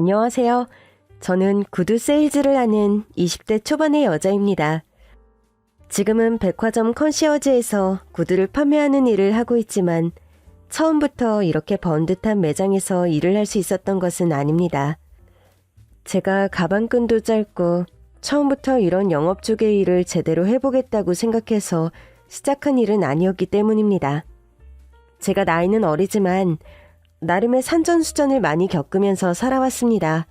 안녕하세요. 저는 구두 세일즈를 하는 20대 초반의 여자입니다. 지금은 백화점 컨시어지에서 구두를 판매하는 일을 하고 있지만 처음부터 이렇게 번듯한 매장에서 일을 할 수 있었던 것은 아닙니다. 제가 가방끈도 짧고 처음부터 이런 영업 쪽의 일을 제대로 해보겠다고 생각해서 시작한 일은 아니었기 때문입니다. 제가 나이는 어리지만 나름의 산전수전을 많이 겪으면서 살아왔습니다.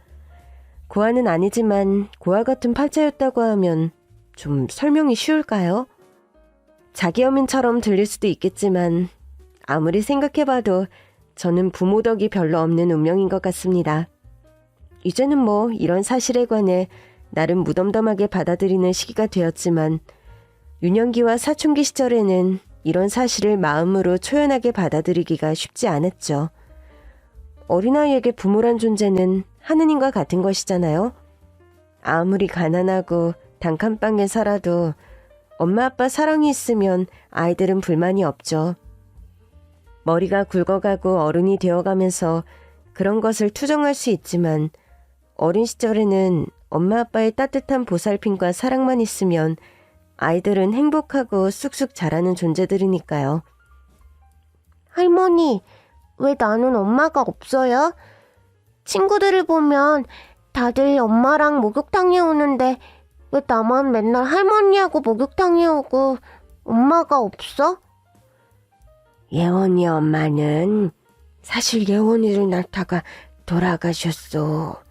고아는 아니지만 고아 같은 팔자였다고 하면 좀 설명이 쉬울까요? 자기 어민처럼 들릴 수도 있겠지만 아무리 생각해봐도 저는 부모 덕이 별로 없는 운명인 것 같습니다. 이제는 뭐 이런 사실에 관해 나름 무덤덤하게 받아들이는 시기가 되었지만 유년기와 사춘기 시절에는 이런 사실을 마음으로 초연하게 받아들이기가 쉽지 않았죠. 어린아이에게 부모란 존재는 하느님과 같은 것이잖아요. 아무리 가난하고 단칸방에 살아도 엄마 아빠 사랑이 있으면 아이들은 불만이 없죠. 머리가 굵어가고 어른이 되어가면서 그런 것을 투정할 수 있지만 어린 시절에는 엄마 아빠의 따뜻한 보살핌과 사랑만 있으면 아이들은 행복하고 쑥쑥 자라는 존재들이니까요. 할머니, 왜 나는 엄마가 없어요? 친구들을 보면 다들 엄마랑 목욕탕에 오는데 왜 나만 맨날 할머니하고 목욕탕에 오고 엄마가 없어? 예원이 엄마는 사실 예원이를 낳다가 돌아가셨어.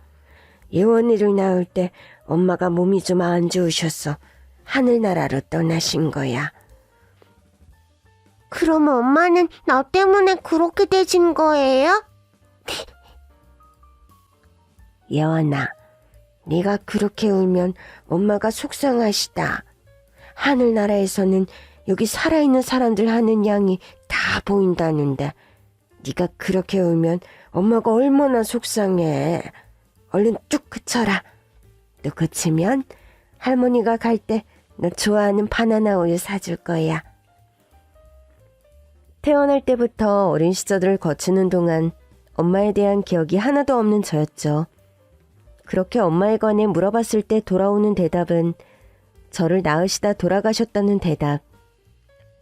예원이를 낳을 때 엄마가 몸이 좀 안 좋으셔서 하늘나라로 떠나신 거야. 그럼 엄마는 나 때문에 그렇게 되신 거예요? 예원아, 네가 그렇게 울면 엄마가 속상하시다. 하늘나라에서는 여기 살아있는 사람들 하는 양이 다 보인다는데 네가 그렇게 울면 엄마가 얼마나 속상해. 얼른 뚝 그쳐라. 너 그치면 할머니가 갈 때 너 좋아하는 바나나 우유 사줄 거야. 태어날 때부터 어린 시절을 거치는 동안 엄마에 대한 기억이 하나도 없는 저였죠. 그렇게 엄마에 관해 물어봤을 때 돌아오는 대답은 저를 낳으시다 돌아가셨다는 대답.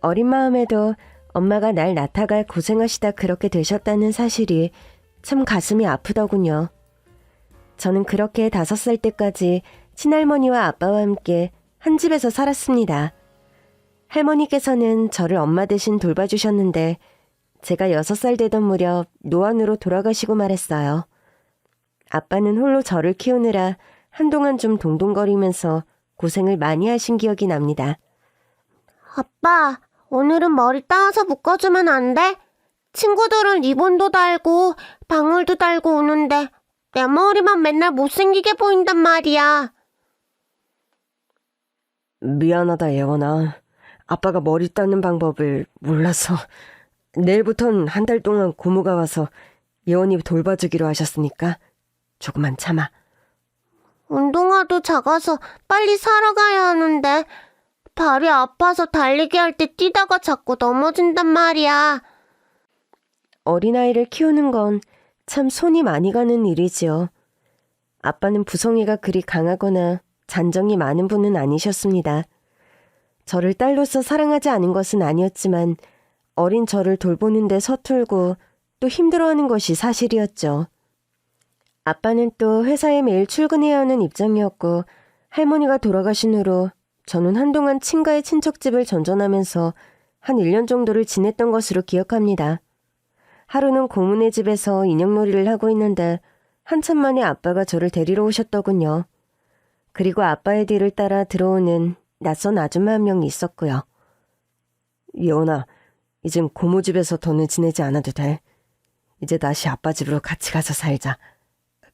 어린 마음에도 엄마가 날 낳다가 고생하시다 그렇게 되셨다는 사실이 참 가슴이 아프더군요. 저는 그렇게 5살 때까지 친할머니와 아빠와 함께 한 집에서 살았습니다. 할머니께서는 저를 엄마 대신 돌봐주셨는데 제가 6살 되던 무렵 노안으로 돌아가시고 말했어요. 아빠는 홀로 저를 키우느라 한동안 좀 동동거리면서 고생을 많이 하신 기억이 납니다. 아빠, 오늘은 머리 따와서 묶어주면 안 돼? 친구들은 리본도 달고 방울도 달고 오는데 내 머리만 맨날 못생기게 보인단 말이야. 미안하다 예원아. 아빠가 머리 따는 방법을 몰라서. 내일부턴 한 달 동안 고모가 와서 예원이 돌봐주기로 하셨으니까 조금만 참아. 운동화도 작아서 빨리 사러 가야 하는데 발이 아파서 달리기 할 때 뛰다가 자꾸 넘어진단 말이야. 어린아이를 키우는 건 참 손이 많이 가는 일이지요. 아빠는 부성애가 그리 강하거나 잔정이 많은 분은 아니셨습니다. 저를 딸로서 사랑하지 않은 것은 아니었지만 어린 저를 돌보는데 서툴고 또 힘들어하는 것이 사실이었죠. 아빠는 또 회사에 매일 출근해야 하는 입장이었고 할머니가 돌아가신 후로 저는 한동안 친가의 친척집을 전전하면서 한 1년 정도를 지냈던 것으로 기억합니다. 하루는 고모네 집에서 인형놀이를 하고 있는데 한참 만에 아빠가 저를 데리러 오셨더군요. 그리고 아빠의 뒤를 따라 들어오는 낯선 아줌마 한 명이 있었고요. 예원아, 이젠 고모 집에서 더는 지내지 않아도 돼. 이제 다시 아빠 집으로 같이 가서 살자.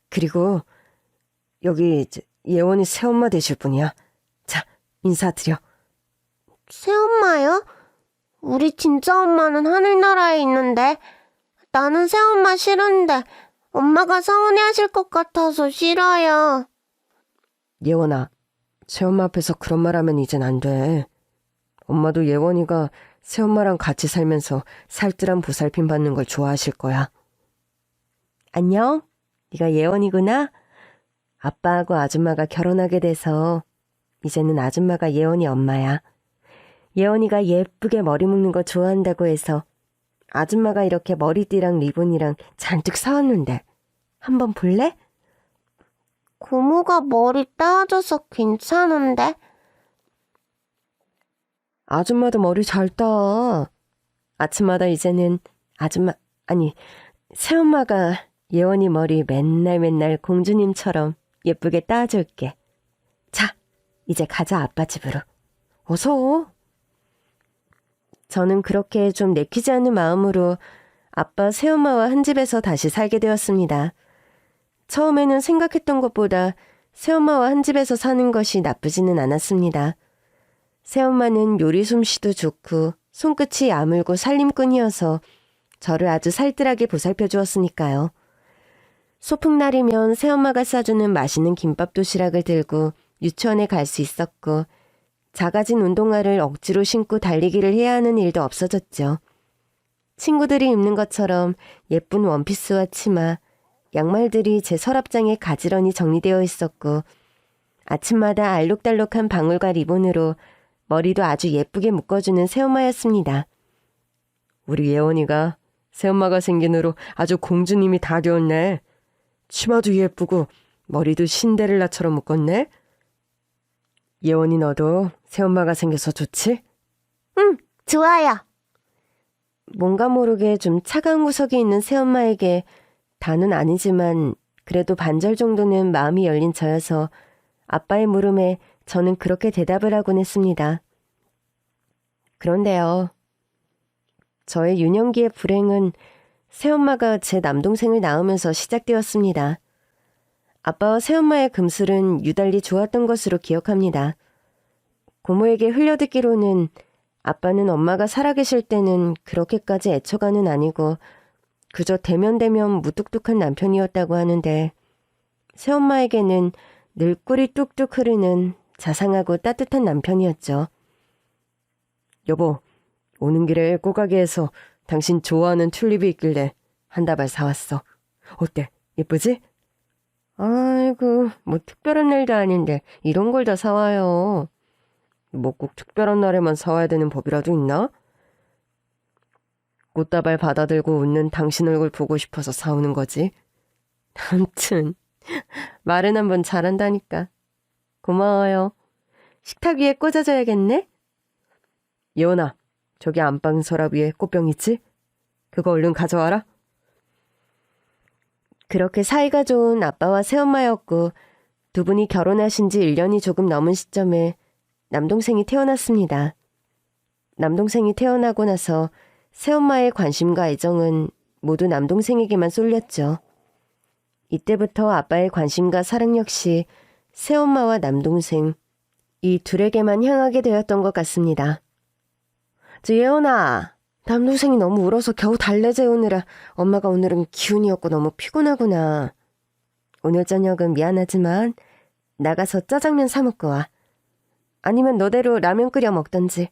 그리고 여기 예원이 새엄마 되실 분이야. 자, 인사드려. 새엄마요? 우리 진짜 엄마는 하늘나라에 있는데 나는 새엄마 싫은데 엄마가 서운해하실 것 같아서 싫어요. 예원아, 새엄마 앞에서 그런 말 하면 이젠 안 돼. 엄마도 예원이가 새엄마랑 같이 살면서 살뜰한 보살핌 받는 걸 좋아하실 거야. 안녕? 네가 예원이구나? 아빠하고 아줌마가 결혼하게 돼서 이제는 아줌마가 예원이 엄마야. 예원이가 예쁘게 머리 묶는 거 좋아한다고 해서 아줌마가 이렇게 머리띠랑 리본이랑 잔뜩 사왔는데 한번 볼래? 고모가 머리 따줘서 괜찮은데? 아줌마도 머리 잘 따. 아침마다 이제는 새엄마가 예원이 머리 맨날 공주님처럼 예쁘게 따줄게. 자, 이제 가자 아빠 집으로. 어서. 저는 그렇게 좀 내키지 않는 마음으로 아빠 새엄마와 한 집에서 다시 살게 되었습니다. 처음에는 생각했던 것보다 새엄마와 한 집에서 사는 것이 나쁘지는 않았습니다. 새엄마는 요리 솜씨도 좋고 손끝이 야물고 살림꾼이어서 저를 아주 살뜰하게 보살펴 주었으니까요. 소풍날이면 새엄마가 싸주는 맛있는 김밥 도시락을 들고 유치원에 갈 수 있었고 작아진 운동화를 억지로 신고 달리기를 해야 하는 일도 없어졌죠. 친구들이 입는 것처럼 예쁜 원피스와 치마, 양말들이 제 서랍장에 가지런히 정리되어 있었고 아침마다 알록달록한 방울과 리본으로 머리도 아주 예쁘게 묶어주는 새엄마였습니다. 우리 예원이가 새엄마가 생긴 후로 아주 공주님이 다 되었네. 치마도 예쁘고 머리도 신데렐라처럼 묶었네. 예원이 너도 새엄마가 생겨서 좋지? 응, 좋아요. 뭔가 모르게 좀 차가운 구석이 있는 새엄마에게 다는 아니지만 그래도 반절 정도는 마음이 열린 저여서 아빠의 물음에 저는 그렇게 대답을 하곤 했습니다. 그런데요. 저의 유년기의 불행은 새엄마가 제 남동생을 낳으면서 시작되었습니다. 아빠와 새엄마의 금슬은 유달리 좋았던 것으로 기억합니다. 고모에게 흘려듣기로는 아빠는 엄마가 살아계실 때는 그렇게까지 애처가는 아니고 그저 대면대면 무뚝뚝한 남편이었다고 하는데 새엄마에게는 늘 꿀이 뚝뚝 흐르는 자상하고 따뜻한 남편이었죠. 여보, 오는 길에 꼬가게에서 당신 좋아하는 튤립이 있길래 한 다발 사왔어. 어때? 예쁘지? 아이고, 뭐 특별한 날도 아닌데 이런 걸 다 사와요. 뭐 꼭 특별한 날에만 사와야 되는 법이라도 있나? 꽃다발 받아들고 웃는 당신 얼굴 보고 싶어서 사오는 거지. 아무튼 말은 한번 잘한다니까. 고마워요. 식탁 위에 꽂아줘야겠네. 예원아, 저기 안방 서랍 위에 꽃병 있지? 그거 얼른 가져와라. 그렇게 사이가 좋은 아빠와 새엄마였고 두 분이 결혼하신 지 1년이 조금 넘은 시점에 남동생이 태어났습니다. 남동생이 태어나고 나서 새엄마의 관심과 애정은 모두 남동생에게만 쏠렸죠. 이때부터 아빠의 관심과 사랑 역시 새엄마와 남동생, 이 둘에게만 향하게 되었던 것 같습니다. 예원아, 남동생이 너무 울어서 겨우 달래 재우느라 엄마가 오늘은 기운이 없고 너무 피곤하구나. 오늘 저녁은 미안하지만 나가서 짜장면 사 먹고 와. 아니면 너대로 라면 끓여 먹던지.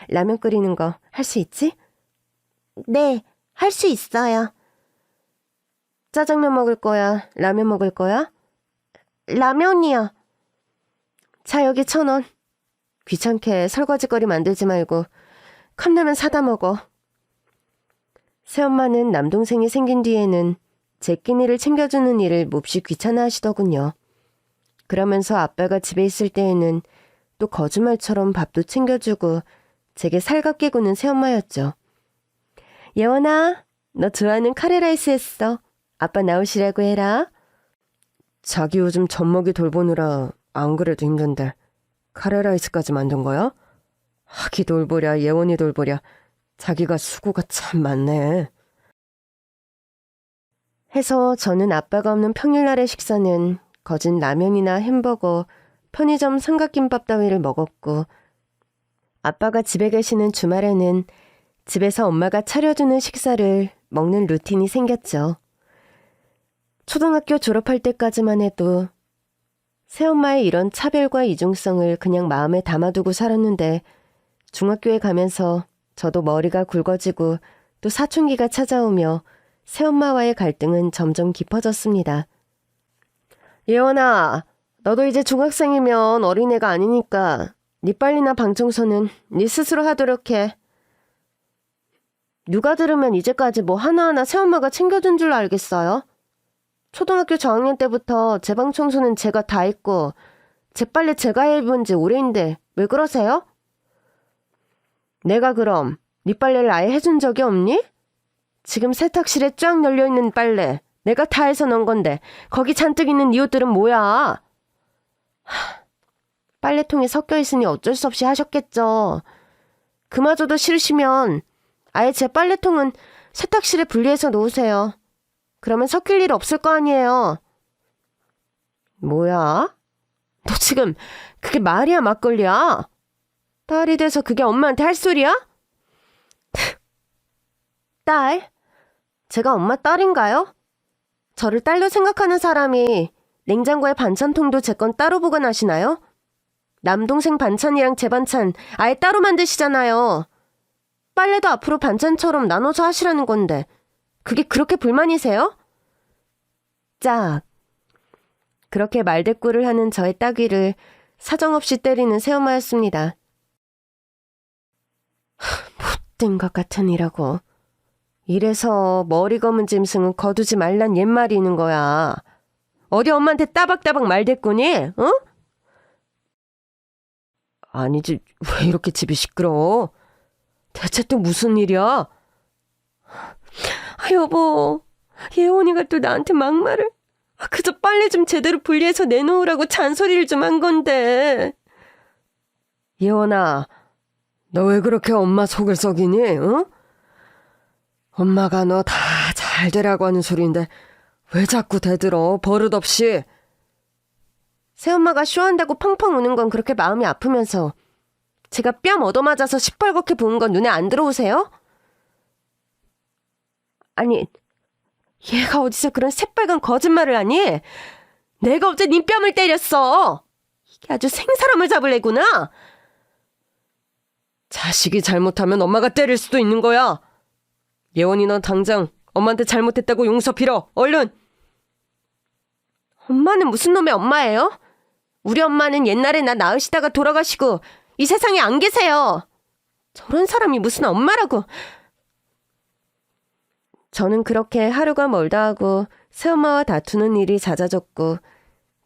라면 끓이는 거 할 수 있지? 네, 할 수 있어요. 짜장면 먹을 거야? 라면 먹을 거야? 라면이요. 자, 여기 1,000원. 귀찮게 설거지거리 만들지 말고 컵라면 사다 먹어. 새엄마는 남동생이 생긴 뒤에는 제 끼니를 챙겨주는 일을 몹시 귀찮아 하시더군요. 그러면서 아빠가 집에 있을 때에는 또 거짓말처럼 밥도 챙겨주고 제게 살갑게 구는 새엄마였죠. 예원아, 너 좋아하는 카레라이스 했어. 아빠 나오시라고 해라. 자기 요즘 젖먹이 돌보느라 안 그래도 힘든데 카레라이스까지 만든 거야? 하기 돌보랴 예원이 돌보랴 자기가 수고가 참 많네. 해서 저는 아빠가 없는 평일날의 식사는 거진 라면이나 햄버거, 편의점 삼각김밥 따위를 먹었고 아빠가 집에 계시는 주말에는 집에서 엄마가 차려주는 식사를 먹는 루틴이 생겼죠. 초등학교 졸업할 때까지만 해도 새엄마의 이런 차별과 이중성을 그냥 마음에 담아두고 살았는데 중학교에 가면서 저도 머리가 굵어지고 또 사춘기가 찾아오며 새엄마와의 갈등은 점점 깊어졌습니다. 예원아, 너도 이제 중학생이면 어린애가 아니니까 네 빨래나 방 청소는 네 스스로 하도록 해. 누가 들으면 이제까지 뭐 하나하나 새엄마가 챙겨준 줄 알겠어요? 초등학교 저학년 때부터 제 방 청소는 제가 다 했고 제 빨래 제가 해본 지 오래인데 왜 그러세요? 내가 그럼 네 빨래를 아예 해준 적이 없니? 지금 세탁실에 쫙 널려있는 빨래 내가 다 해서 넣은 건데 거기 잔뜩 있는 네 옷들은 뭐야? 빨래통에 섞여 있으니 어쩔 수 없이 하셨겠죠. 그마저도 싫으시면 아예 제 빨래통은 세탁실에 분리해서 놓으세요. 그러면 섞일 일 없을 거 아니에요. 뭐야? 너 지금 그게 말이야 막걸리야? 딸이 돼서 그게 엄마한테 할 소리야? 딸? 제가 엄마 딸인가요? 저를 딸로 생각하는 사람이 냉장고에 반찬통도 제 건 따로 보관하시나요? 남동생 반찬이랑 제 반찬 아예 따로 만드시잖아요. 빨래도 앞으로 반찬처럼 나눠서 하시라는 건데 그게 그렇게 불만이세요? 짝. 그렇게 말대꾸를 하는 저의 따귀를 사정없이 때리는 새엄마였습니다. 못된 것 같은 이라고. 이래서 머리 검은 짐승은 거두지 말란 옛말이 있는 거야. 어디 엄마한테 따박따박 말대꾸니? 어? 아니지, 왜 이렇게 집이 시끄러워? 대체 또 무슨 일이야? 여보, 예원이가 또 나한테 막말을. 그저 빨래 좀 제대로 분리해서 내놓으라고 잔소리를 좀 한 건데. 예원아, 너 왜 그렇게 엄마 속을 썩이니? 어? 엄마가 너 다 잘 되라고 하는 소리인데 왜 자꾸 대들어 버릇없이. 새엄마가 쇼한다고 펑펑 우는 건 그렇게 마음이 아프면서 제가 뺨 얻어맞아서 시뻘겋게 부은 건 눈에 안 들어오세요? 아니, 얘가 어디서 그런 새빨간 거짓말을 하니? 내가 어제 네 뺨을 때렸어. 이게 아주 생사람을 잡을 애구나. 자식이 잘못하면 엄마가 때릴 수도 있는 거야. 예원이 너 당장 엄마한테 잘못했다고 용서 빌어. 얼른. 엄마는 무슨 놈의 엄마예요? 우리 엄마는 옛날에 나 낳으시다가 돌아가시고 이 세상에 안 계세요. 저런 사람이 무슨 엄마라고. 저는 그렇게 하루가 멀다 하고 새엄마와 다투는 일이 잦아졌고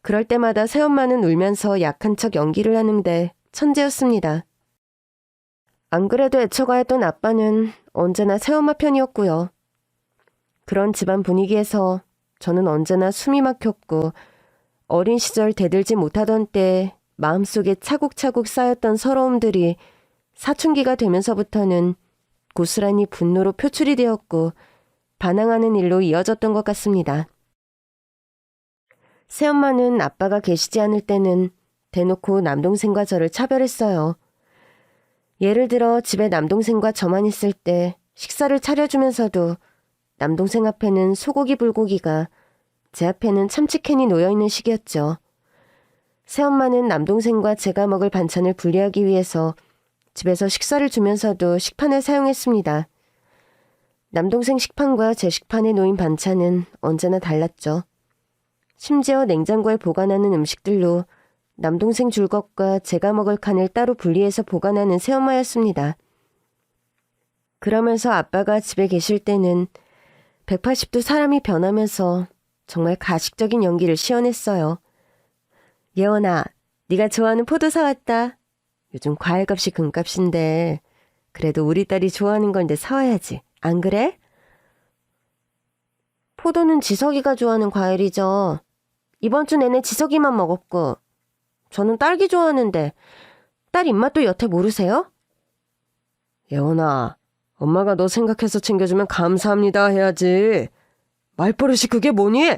그럴 때마다 새엄마는 울면서 약한 척 연기를 하는데 천재였습니다. 안 그래도 애처가했던 아빠는 언제나 새엄마 편이었고요. 그런 집안 분위기에서 저는 언제나 숨이 막혔고 어린 시절 대들지 못하던 때 마음속에 차곡차곡 쌓였던 서러움들이 사춘기가 되면서부터는 고스란히 분노로 표출이 되었고 반항하는 일로 이어졌던 것 같습니다. 새엄마는 아빠가 계시지 않을 때는 대놓고 남동생과 저를 차별했어요. 예를 들어 집에 남동생과 저만 있을 때 식사를 차려주면서도 남동생 앞에는 소고기 불고기가, 제 앞에는 참치캔이 놓여있는 시기였죠. 새엄마는 남동생과 제가 먹을 반찬을 분리하기 위해서 집에서 식사를 주면서도 식판을 사용했습니다. 남동생 식판과 제 식판에 놓인 반찬은 언제나 달랐죠. 심지어 냉장고에 보관하는 음식들로 남동생 줄 것과 제가 먹을 칸을 따로 분리해서 보관하는 새엄마였습니다. 그러면서 아빠가 집에 계실 때는 180도 사람이 변하면서 정말 가식적인 연기를 시연했어요. 예원아, 네가 좋아하는 포도 사왔다. 요즘 과일값이 금값인데 그래도 우리 딸이 좋아하는 건데 사와야지. 안 그래? 포도는 지석이가 좋아하는 과일이죠. 이번 주 내내 지석이만 먹었고 저는 딸기 좋아하는데 딸 입맛도 여태 모르세요? 예원아, 엄마가 너 생각해서 챙겨주면 감사합니다 해야지. 말버릇이 그게 뭐니?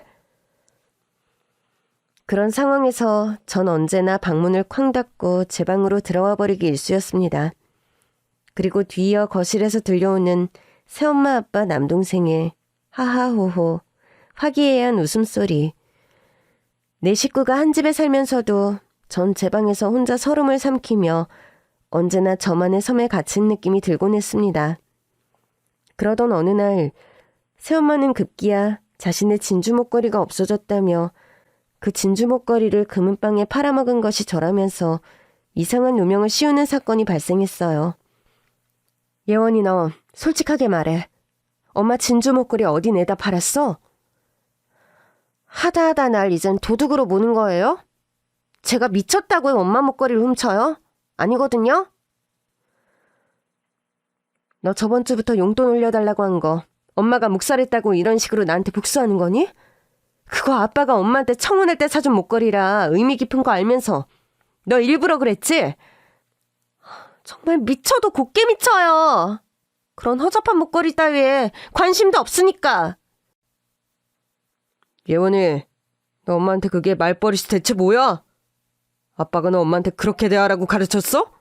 그런 상황에서 전 언제나 방문을 쾅 닫고 제 방으로 들어와 버리기 일쑤였습니다. 그리고 뒤이어 거실에서 들려오는 새엄마 아빠 남동생의 하하호호 화기애애한 웃음소리. 내 식구가 한 집에 살면서도 전 제 방에서 혼자 서름을 삼키며 언제나 저만의 섬에 갇힌 느낌이 들곤 했습니다. 그러던 어느 날 새엄마는 급기야 자신의 진주 목걸이가 없어졌다며 그 진주 목걸이를 금은방에 팔아먹은 것이 저라면서 이상한 누명을 씌우는 사건이 발생했어요. 예원이, 너 솔직하게 말해. 엄마 진주 목걸이 어디 내다 팔았어? 하다 날 이젠 도둑으로 모는 거예요? 제가 미쳤다고 엄마 목걸이를 훔쳐요? 아니거든요? 너 저번 주부터 용돈 올려달라고 한 거 엄마가 묵살했다고 이런 식으로 나한테 복수하는 거니? 그거 아빠가 엄마한테 청혼할 때 사준 목걸이라 의미 깊은 거 알면서 너 일부러 그랬지? 정말 미쳐도 곱게 미쳐요. 그런 허접한 목걸이 따위에 관심도 없으니까. 예원이, 너 엄마한테 그게 말버릇이 대체 뭐야? 아빠가 너 엄마한테 그렇게 대하라고 가르쳤어?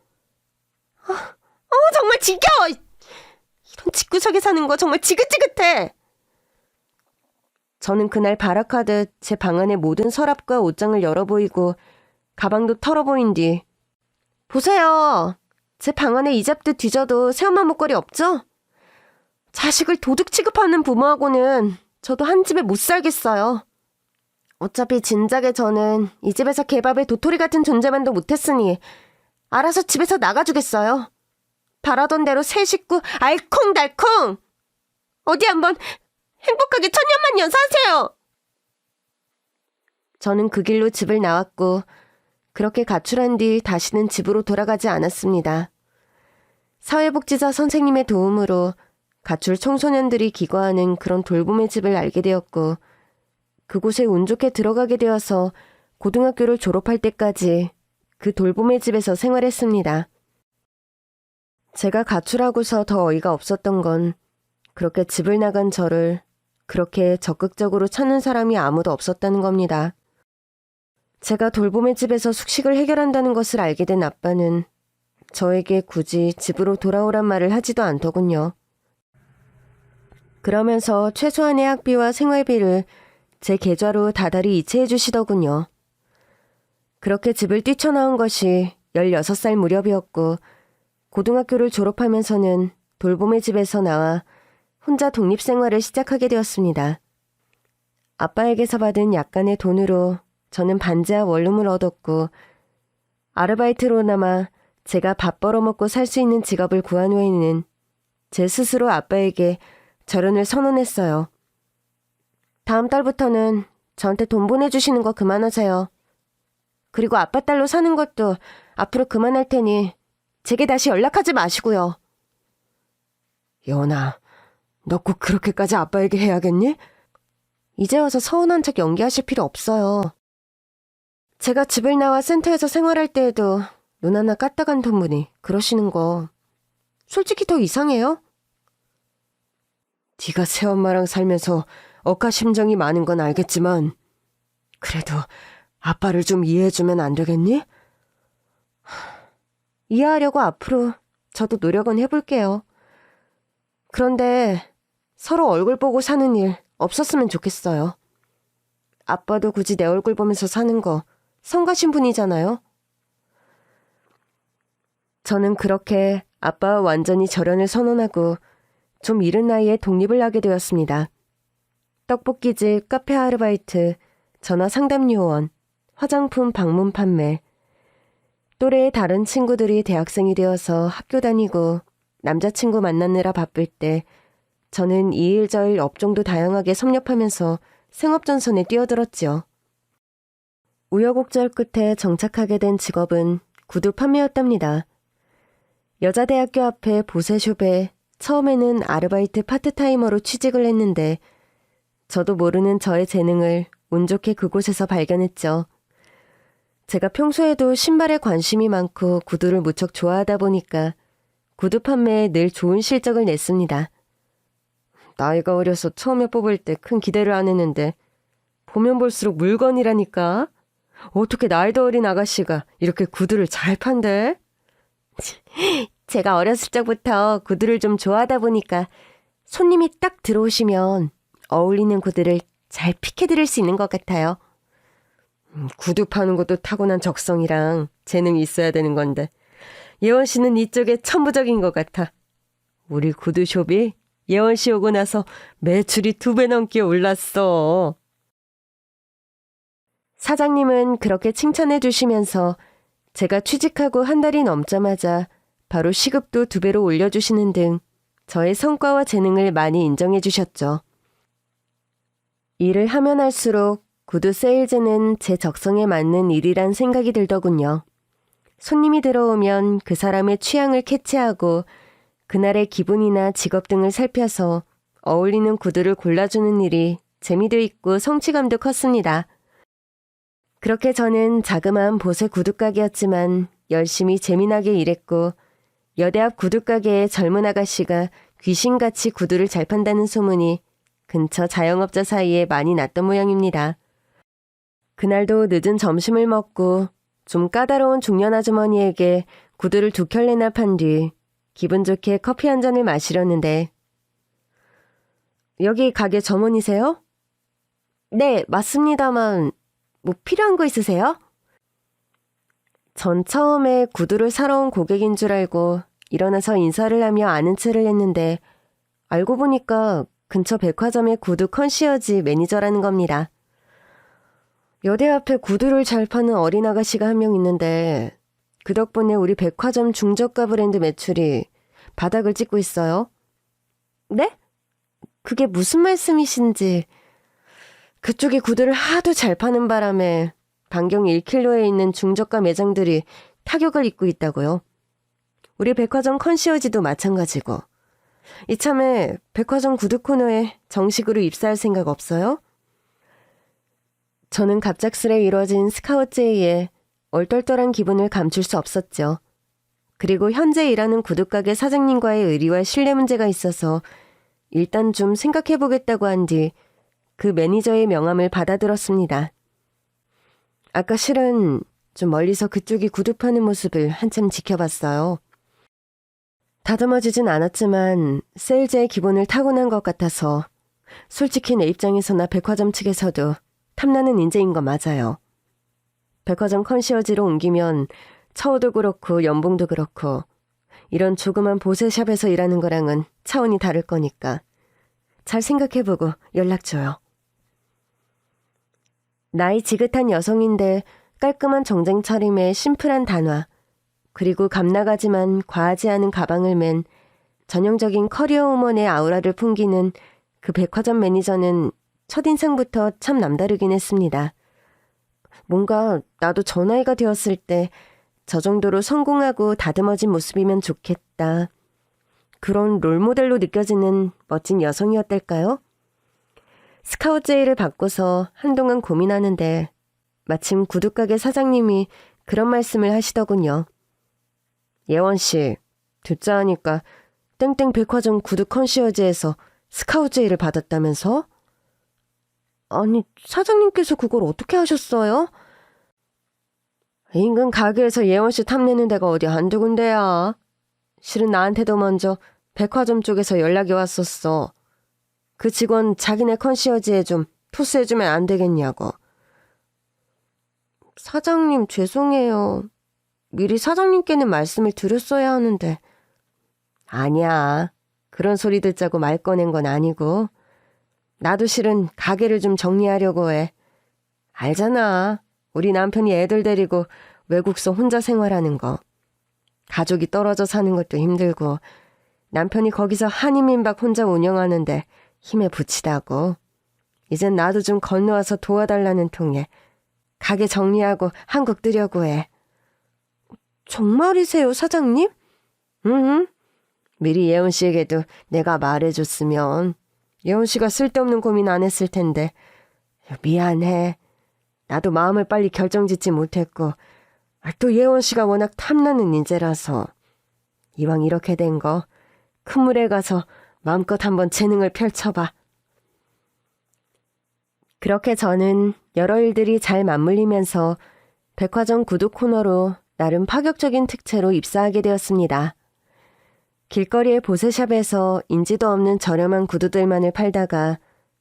정말 지겨워! 이런 집구석에 사는 거 정말 지긋지긋해! 저는 그날 발악하듯 제 방 안의 모든 서랍과 옷장을 열어보이고 가방도 털어보인 뒤 보세요. 제 방 안에 이잡듯 뒤져도 새엄마 목걸이 없죠? 자식을 도둑 취급하는 부모하고는 저도 한 집에 못 살겠어요. 어차피 진작에 저는 이 집에서 개밥에 도토리 같은 존재만도 못했으니 알아서 집에서 나가주겠어요. 바라던 대로 새 식구 알콩달콩! 어디 한번 행복하게 천년만년 사세요! 저는 그 길로 집을 나왔고 그렇게 가출한 뒤 다시는 집으로 돌아가지 않았습니다. 사회복지사 선생님의 도움으로 가출 청소년들이 기거하는 그런 돌봄의 집을 알게 되었고 그곳에 운 좋게 들어가게 되어서 고등학교를 졸업할 때까지 그 돌봄의 집에서 생활했습니다. 제가 가출하고서 더 어이가 없었던 건 그렇게 집을 나간 저를 그렇게 적극적으로 찾는 사람이 아무도 없었다는 겁니다. 제가 돌봄의 집에서 숙식을 해결한다는 것을 알게 된 아빠는 저에게 굳이 집으로 돌아오란 말을 하지도 않더군요. 그러면서 최소한의 학비와 생활비를 제 계좌로 다달이 이체해 주시더군요. 그렇게 집을 뛰쳐나온 것이 16살 무렵이었고 고등학교를 졸업하면서는 돌봄의 집에서 나와 혼자 독립생활을 시작하게 되었습니다. 아빠에게서 받은 약간의 돈으로 저는 반지하 원룸을 얻었고 아르바이트로나마 제가 밥 벌어먹고 살 수 있는 직업을 구한 후에는 제 스스로 아빠에게 결혼을 선언했어요. 다음 달부터는 저한테 돈 보내주시는 거 그만하세요. 그리고 아빠 딸로 사는 것도 앞으로 그만할 테니 제게 다시 연락하지 마시고요. 예원아, 너 꼭 그렇게까지 아빠에게 해야겠니? 이제 와서 서운한 척 연기하실 필요 없어요. 제가 집을 나와 센터에서 생활할 때에도 눈 하나 까딱한 분이 그러시는 거 솔직히 더 이상해요. 네가 새엄마랑 살면서 억하심정이 많은 건 알겠지만 그래도 아빠를 좀 이해해주면 안 되겠니? 이해하려고 앞으로 저도 노력은 해볼게요. 그런데 서로 얼굴 보고 사는 일 없었으면 좋겠어요. 아빠도 굳이 내 얼굴 보면서 사는 거 성가신 분이잖아요. 저는 그렇게 아빠와 완전히 절연을 선언하고 좀 이른 나이에 독립을 하게 되었습니다. 떡볶이집, 카페 아르바이트, 전화 상담 요원, 화장품 방문 판매. 또래의 다른 친구들이 대학생이 되어서 학교 다니고 남자친구 만나느라 바쁠 때 저는 이 일 저 일 업종도 다양하게 섭렵하면서 생업전선에 뛰어들었지요. 우여곡절 끝에 정착하게 된 직업은 구두 판매였답니다. 여자대학교 앞에 보세숍에 처음에는 아르바이트 파트타이머로 취직을 했는데 저도 모르는 저의 재능을 운 좋게 그곳에서 발견했죠. 제가 평소에도 신발에 관심이 많고 구두를 무척 좋아하다 보니까 구두 판매에 늘 좋은 실적을 냈습니다. 나이가 어려서 처음에 뽑을 때 큰 기대를 안 했는데 보면 볼수록 물건이라니까. 어떻게 나이도 어린 아가씨가 이렇게 구두를 잘 판대? 제가 어렸을 적부터 구두를 좀 좋아하다 보니까 손님이 딱 들어오시면 어울리는 구두를 잘 픽해드릴 수 있는 것 같아요. 구두 파는 것도 타고난 적성이랑 재능이 있어야 되는 건데 예원 씨는 이쪽에 천부적인 것 같아. 우리 구두숍이 예원 씨 오고 나서 매출이 2배 넘게 올랐어. 사장님은 그렇게 칭찬해 주시면서 제가 취직하고 한 달이 넘자마자 바로 시급도 2배로 올려주시는 등 저의 성과와 재능을 많이 인정해 주셨죠. 일을 하면 할수록 구두 세일즈는 제 적성에 맞는 일이란 생각이 들더군요. 손님이 들어오면 그 사람의 취향을 캐치하고 그날의 기분이나 직업 등을 살펴서 어울리는 구두를 골라주는 일이 재미도 있고 성취감도 컸습니다. 그렇게 저는 자그마한 보세 구두가게였지만 열심히 재미나게 일했고 여대 앞 구두가게의 젊은 아가씨가 귀신같이 구두를 잘 판다는 소문이 근처 자영업자 사이에 많이 났던 모양입니다. 그날도 늦은 점심을 먹고 좀 까다로운 중년 아주머니에게 구두를 2켤레나 판 뒤 기분 좋게 커피 한 잔을 마시려는데 여기 가게 점원이세요? 네, 맞습니다만 뭐 필요한 거 있으세요? 전 처음에 구두를 사러 온 고객인 줄 알고 일어나서 인사를 하며 아는 체를 했는데 알고 보니까 근처 백화점의 구두 컨시어지 매니저라는 겁니다. 여대 앞에 구두를 잘 파는 어린 아가씨가 한 명 있는데 그 덕분에 우리 백화점 중저가 브랜드 매출이 바닥을 찍고 있어요. 네? 그게 무슨 말씀이신지. 그쪽이 구두를 하도 잘 파는 바람에 반경 1km에 있는 중저가 매장들이 타격을 입고 있다고요. 우리 백화점 컨시어지도 마찬가지고. 이참에 백화점 구두 코너에 정식으로 입사할 생각 없어요? 저는 갑작스레 이뤄진 스카우트제의에 얼떨떨한 기분을 감출 수 없었죠. 그리고 현재 일하는 구두가게 사장님과의 의리와 신뢰 문제가 있어서 일단 좀 생각해보겠다고 한 뒤 그 매니저의 명함을 받아들었습니다. 아까 실은 좀 멀리서 그쪽이 구두 파는 모습을 한참 지켜봤어요. 다듬어지진 않았지만 세일즈의 기본을 타고난 것 같아서 솔직히 내 입장에서나 백화점 측에서도 탐나는 인재인 거 맞아요. 백화점 컨시어지로 옮기면 처우도 그렇고 연봉도 그렇고 이런 조그만 보세샵에서 일하는 거랑은 차원이 다를 거니까 잘 생각해보고 연락 줘요. 나이 지긋한 여성인데 깔끔한 정장 차림에 심플한 단화, 그리고 감나가지만 과하지 않은 가방을 맨 전형적인 커리어 우먼의 아우라를 풍기는 그 백화점 매니저는 첫인상부터 참 남다르긴 했습니다. 뭔가 나도 저 나이가 되었을 때 저 정도로 성공하고 다듬어진 모습이면 좋겠다. 그런 롤모델로 느껴지는 멋진 여성이었달까요? 스카우트 제의를 받고서 한동안 고민하는데 마침 구두가게 사장님이 그런 말씀을 하시더군요. 예원씨, 듣자 하니까 땡땡 백화점 구두 컨시어지에서 스카우트 제의를 받았다면서? 아니, 사장님께서 그걸 어떻게 하셨어요? 인근 가게에서 예원씨 탐내는 데가 어디 한두 군데야. 실은 나한테도 먼저 백화점 쪽에서 연락이 왔었어. 그 직원 자기네 컨시어지에 좀 토스해주면 안 되겠냐고. 사장님 죄송해요. 미리 사장님께는 말씀을 드렸어야 하는데. 아니야. 그런 소리 듣자고 말 꺼낸 건 아니고. 나도 실은 가게를 좀 정리하려고 해. 알잖아. 우리 남편이 애들 데리고 외국서 혼자 생활하는 거. 가족이 떨어져 사는 것도 힘들고 남편이 거기서 한인민박 혼자 운영하는데 힘에 부치다고. 이젠 나도 좀 건너와서 도와달라는 통에 가게 정리하고 한국 뜨려고 해. 정말이세요, 사장님? 응. 미리 예원 씨에게도 내가 말해줬으면 예원 씨가 쓸데없는 고민 안 했을 텐데. 미안해. 나도 마음을 빨리 결정짓지 못했고 또 예원 씨가 워낙 탐나는 인재라서. 이왕 이렇게 된 거 큰 물에 가서 마음껏 한번 재능을 펼쳐봐. 그렇게 저는 여러 일들이 잘 맞물리면서 백화점 구두 코너로 나름 파격적인 특채로 입사하게 되었습니다. 길거리의 보세샵에서 인지도 없는 저렴한 구두들만을 팔다가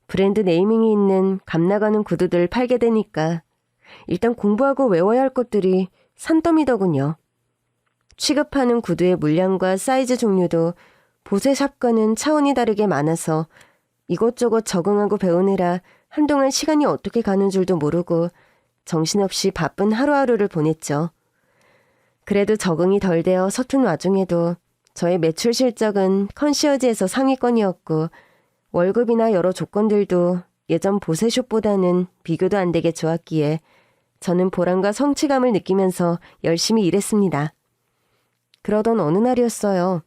브랜드 네이밍이 있는 값나가는 구두들을 팔게 되니까 일단 공부하고 외워야 할 것들이 산더미더군요. 취급하는 구두의 물량과 사이즈 종류도 보세샵과는 차원이 다르게 많아서 이것저것 적응하고 배우느라 한동안 시간이 어떻게 가는 줄도 모르고 정신없이 바쁜 하루하루를 보냈죠. 그래도 적응이 덜 되어 서툰 와중에도 저의 매출 실적은 컨시어지에서 상위권이었고 월급이나 여러 조건들도 예전 보세숍보다는 비교도 안 되게 좋았기에 저는 보람과 성취감을 느끼면서 열심히 일했습니다. 그러던 어느 날이었어요.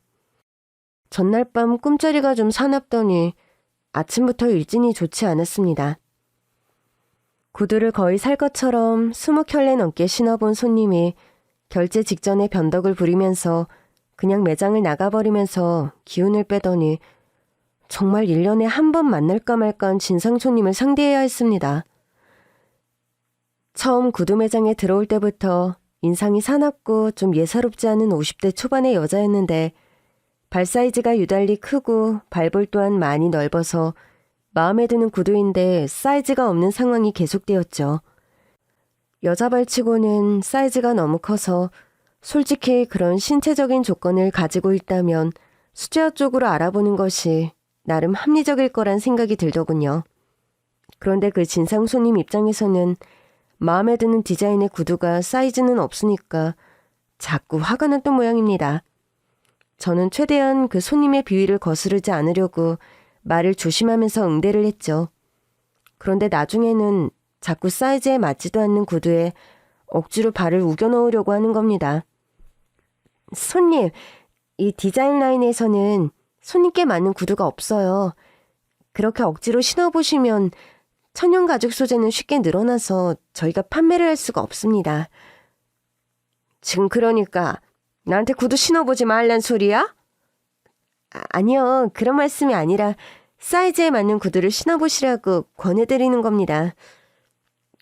전날 밤 꿈자리가 좀 사납더니 아침부터 일진이 좋지 않았습니다. 구두를 거의 살 것처럼 20켤레 넘게 신어본 손님이 결제 직전에 변덕을 부리면서 그냥 매장을 나가버리면서 기운을 빼더니 정말 1년에 한 번 만날까 말까한 진상 손님을 상대해야 했습니다. 처음 구두 매장에 들어올 때부터 인상이 사납고 좀 예사롭지 않은 50대 초반의 여자였는데 발 사이즈가 유달리 크고 발볼 또한 많이 넓어서 마음에 드는 구두인데 사이즈가 없는 상황이 계속되었죠. 여자 발치고는 사이즈가 너무 커서 솔직히 그런 신체적인 조건을 가지고 있다면 수제화 쪽으로 알아보는 것이 나름 합리적일 거란 생각이 들더군요. 그런데 그 진상 손님 입장에서는 마음에 드는 디자인의 구두가 사이즈는 없으니까 자꾸 화가 났던 모양입니다. 저는 최대한 그 손님의 비위를 거스르지 않으려고 말을 조심하면서 응대를 했죠. 그런데 나중에는 자꾸 사이즈에 맞지도 않는 구두에 억지로 발을 우겨 넣으려고 하는 겁니다. 손님, 이 디자인 라인에서는 손님께 맞는 구두가 없어요. 그렇게 억지로 신어보시면 천연 가죽 소재는 쉽게 늘어나서 저희가 판매를 할 수가 없습니다. 지금 그러니까 나한테 구두 신어보지 말란 소리야? 아니요, 그런 말씀이 아니라 사이즈에 맞는 구두를 신어보시라고 권해드리는 겁니다.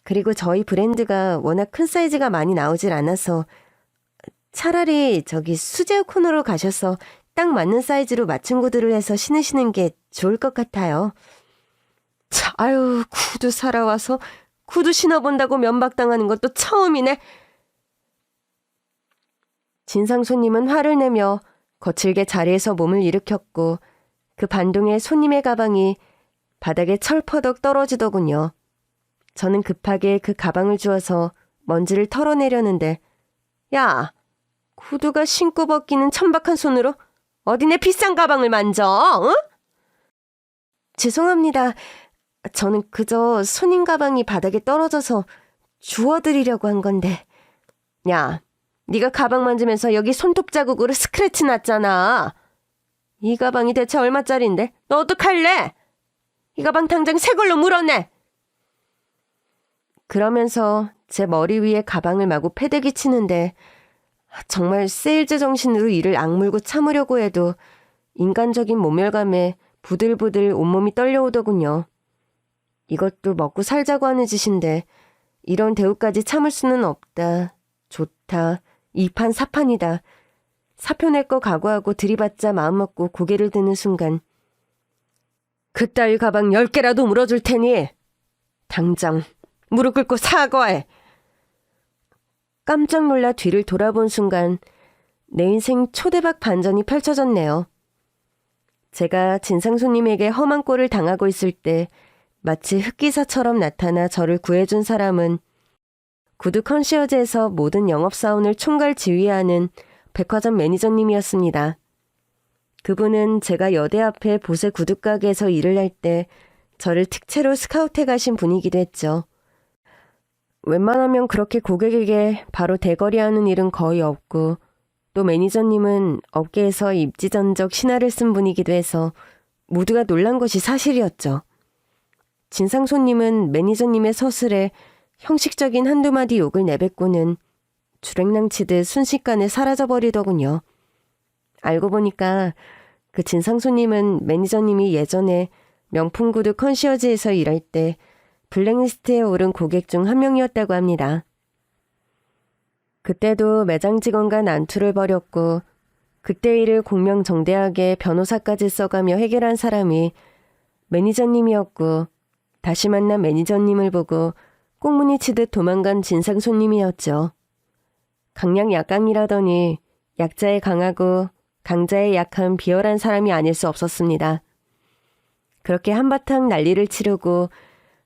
그리고 저희 브랜드가 워낙 큰 사이즈가 많이 나오질 않아서 차라리 저기 수제화 코너로 가셔서 딱 맞는 사이즈로 맞춤 구두를 해서 신으시는 게 좋을 것 같아요. 차, 아유, 구두 사러 와서 구두 신어본다고 면박당하는 것도 처음이네. 진상 손님은 화를 내며 거칠게 자리에서 몸을 일으켰고 그 반동에 손님의 가방이 바닥에 철퍼덕 떨어지더군요. 저는 급하게 그 가방을 주워서 먼지를 털어내려는데 야, 구두가 신고 벗기는 천박한 손으로 어디 내 비싼 가방을 만져? 어? 죄송합니다. 저는 그저 손님 가방이 바닥에 떨어져서 주워드리려고 한 건데. 야, 네가 가방 만지면서 여기 손톱 자국으로 스크래치 났잖아. 이 가방이 대체 얼마짜린데? 너 어떡할래? 이 가방 당장 새 걸로 물어내. 그러면서 제 머리 위에 가방을 마구 패대기 치는데 정말 세일즈 정신으로 이를 악물고 참으려고 해도 인간적인 모멸감에 부들부들 온몸이 떨려오더군요. 이것도 먹고 살자고 하는 짓인데 이런 대우까지 참을 수는 없다. 좋다. 이판사판이다. 사표 낼 거 각오하고 들이받자 마음먹고 고개를 드는 순간 그따위 가방 10개라도 물어줄 테니 당장 무릎 꿇고 사과해. 깜짝 놀라 뒤를 돌아본 순간 내 인생 초대박 반전이 펼쳐졌네요. 제가 진상 손님에게 험한 꼴을 당하고 있을 때 마치 흑기사처럼 나타나 저를 구해준 사람은 구두 컨시어지에서 모든 영업사원을 총괄 지휘하는 백화점 매니저님이었습니다. 그분은 제가 여대 앞에 보세 구두가게에서 일을 할 때 저를 특채로 스카우트해 가신 분이기도 했죠. 웬만하면 그렇게 고객에게 바로 대거리하는 일은 거의 없고 또 매니저님은 업계에서 입지전적 신화를 쓴 분이기도 해서 모두가 놀란 것이 사실이었죠. 진상 손님은 매니저님의 서술에 형식적인 한두 마디 욕을 내뱉고는 주랭랑치듯 순식간에 사라져버리더군요. 알고 보니까 그 진상 손님은 매니저님이 예전에 명품 구두 컨시어지에서 일할 때 블랙리스트에 오른 고객 중 한 명이었다고 합니다. 그때도 매장 직원과 난투를 벌였고 그때 일을 공명정대하게 변호사까지 써가며 해결한 사람이 매니저님이었고 다시 만난 매니저님을 보고 꽁무니 치듯 도망간 진상 손님이었죠. 강약 약강이라더니 약자에 강하고 강자에 약한 비열한 사람이 아닐 수 없었습니다. 그렇게 한바탕 난리를 치르고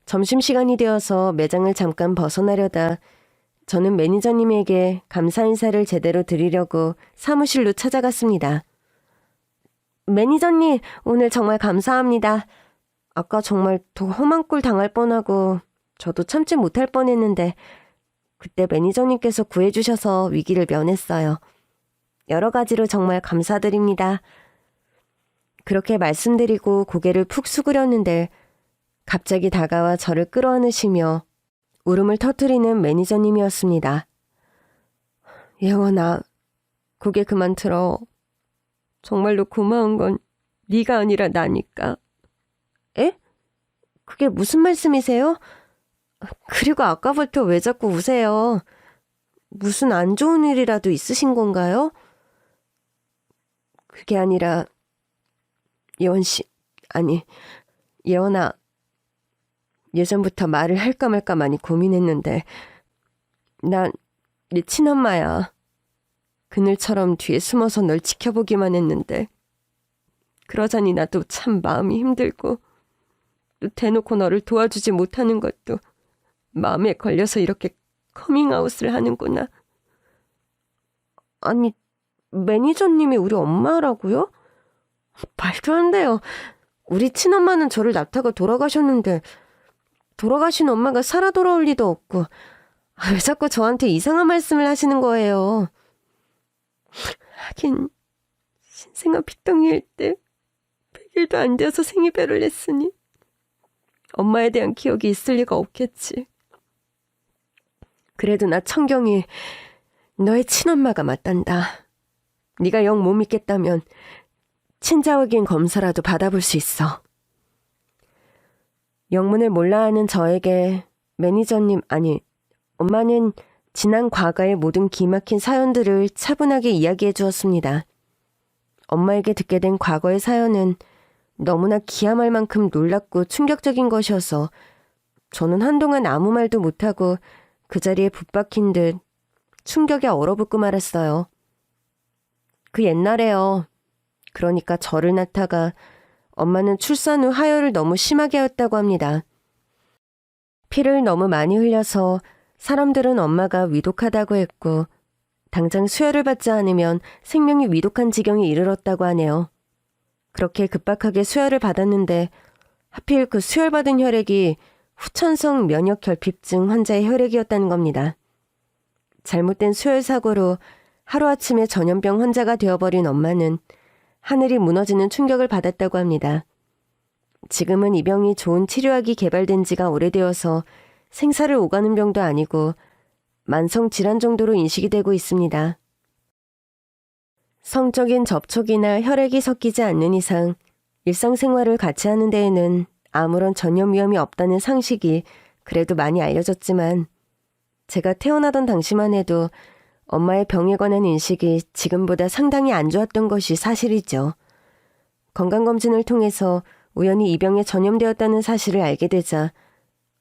점심시간이 되어서 매장을 잠깐 벗어나려다 저는 매니저님에게 감사 인사를 제대로 드리려고 사무실로 찾아갔습니다. 매니저님, 오늘 정말 감사합니다. 아까 정말 더 험한 꼴 당할 뻔하고 저도 참지 못할 뻔했는데 그때 매니저님께서 구해주셔서 위기를 면했어요. 여러 가지로 정말 감사드립니다. 그렇게 말씀드리고 고개를 푹 숙이렸는데 갑자기 다가와 저를 끌어안으시며 울음을 터뜨리는 매니저님이었습니다. 예원아, 고개 그만 들어. 정말로 고마운 건 네가 아니라 나니까. 에? 그게 무슨 말씀이세요? 그리고 아까부터 왜 자꾸 우세요? 무슨 안 좋은 일이라도 있으신 건가요? 그게 아니라 예원 씨, 아니 예원아, 예전부터 말을 할까 말까 많이 고민했는데 난 네 친엄마야. 그늘처럼 뒤에 숨어서 널 지켜보기만 했는데 그러자니 나도 참 마음이 힘들고 또 대놓고 너를 도와주지 못하는 것도 마음에 걸려서 이렇게 커밍아웃을 하는구나. 아니, 매니저님이 우리 엄마라고요? 말도 안 돼요. 우리 친엄마는 저를 낳다가 돌아가셨는데 돌아가신 엄마가 살아 돌아올 리도 없고 왜 자꾸 저한테 이상한 말씀을 하시는 거예요. 하긴 신생아 핏덩이일 때 100일도 안 돼서 생이별을 했으니 엄마에 대한 기억이 있을 리가 없겠지. 그래도 나 청경이 너의 친엄마가 맞단다. 네가 영 못 믿겠다면 친자 확인 검사라도 받아볼 수 있어. 영문을 몰라 하는 저에게 매니저님, 아니 엄마는 지난 과거의 모든 기막힌 사연들을 차분하게 이야기해 주었습니다. 엄마에게 듣게 된 과거의 사연은 너무나 기함할 만큼 놀랍고 충격적인 것이어서 저는 한동안 아무 말도 못하고 그 자리에 붙박힌 듯 충격에 얼어붙고 말았어요. 그 옛날에요. 그러니까 저를 낳다가 엄마는 출산 후 하혈을 너무 심하게 하였다고 합니다. 피를 너무 많이 흘려서 사람들은 엄마가 위독하다고 했고 당장 수혈을 받지 않으면 생명이 위독한 지경에 이르렀다고 하네요. 그렇게 급박하게 수혈을 받았는데 하필 그 수혈받은 혈액이 후천성 면역결핍증 환자의 혈액이었다는 겁니다. 잘못된 수혈 사고로 하루아침에 전염병 환자가 되어버린 엄마는 하늘이 무너지는 충격을 받았다고 합니다. 지금은 이 병이 좋은 치료약이 개발된 지가 오래되어서 생사를 오가는 병도 아니고 만성 질환 정도로 인식이 되고 있습니다. 성적인 접촉이나 혈액이 섞이지 않는 이상 일상생활을 같이 하는 데에는 아무런 전염 위험이 없다는 상식이 그래도 많이 알려졌지만 제가 태어나던 당시만 해도 엄마의 병에 관한 인식이 지금보다 상당히 안 좋았던 것이 사실이죠. 건강검진을 통해서 우연히 이 병에 전염되었다는 사실을 알게 되자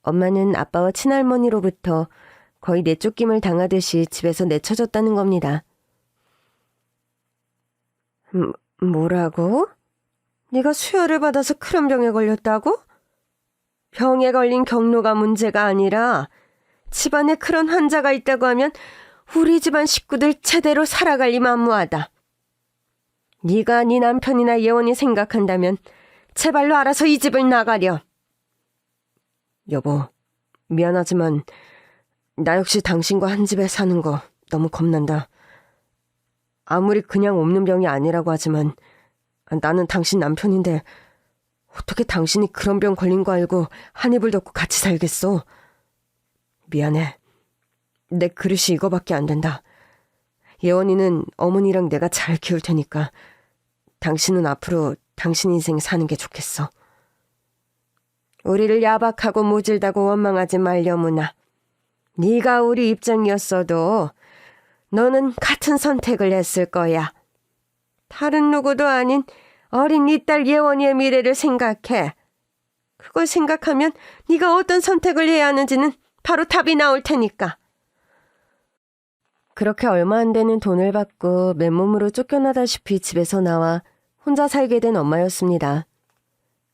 엄마는 아빠와 친할머니로부터 거의 내쫓김을 당하듯이 집에서 내쳐졌다는 겁니다. 뭐라고? 네가 수혈을 받아서 그런 병에 걸렸다고? 병에 걸린 경로가 문제가 아니라 집안에 그런 환자가 있다고 하면 우리 집안 식구들 제대로 살아갈 리 만무하다. 네가 네 남편이나 예원이 생각한다면 제발로 알아서 이 집을 나가려. 여보, 미안하지만 나 역시 당신과 한 집에 사는 거 너무 겁난다. 아무리 그냥 없는 병이 아니라고 하지만 나는 당신 남편인데 어떻게 당신이 그런 병 걸린 거 알고 한 입을 덮고 같이 살겠어? 미안해. 내 그릇이 이거밖에 안 된다. 예원이는 어머니랑 내가 잘 키울 테니까 당신은 앞으로 당신 인생 사는 게 좋겠어. 우리를 야박하고 모질다고 원망하지 말려무나. 네가 우리 입장이었어도 너는 같은 선택을 했을 거야. 다른 누구도 아닌 어린 네 딸 예원이의 미래를 생각해. 그걸 생각하면 네가 어떤 선택을 해야 하는지는 바로 답이 나올 테니까. 그렇게 얼마 안 되는 돈을 받고 맨몸으로 쫓겨나다시피 집에서 나와 혼자 살게 된 엄마였습니다.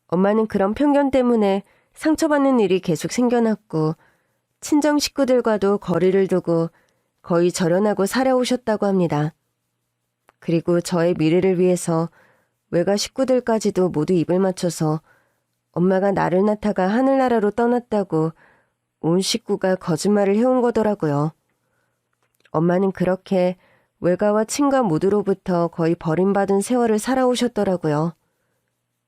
엄마는 그런 편견 때문에 상처받는 일이 계속 생겨났고 친정 식구들과도 거리를 두고 거의 절연하고 살아오셨다고 합니다. 그리고 저의 미래를 위해서 외가 식구들까지도 모두 입을 맞춰서 엄마가 나를 낳다가 하늘나라로 떠났다고 온 식구가 거짓말을 해온 거더라고요. 엄마는 그렇게 외가와 친가 모두로부터 거의 버림받은 세월을 살아오셨더라고요.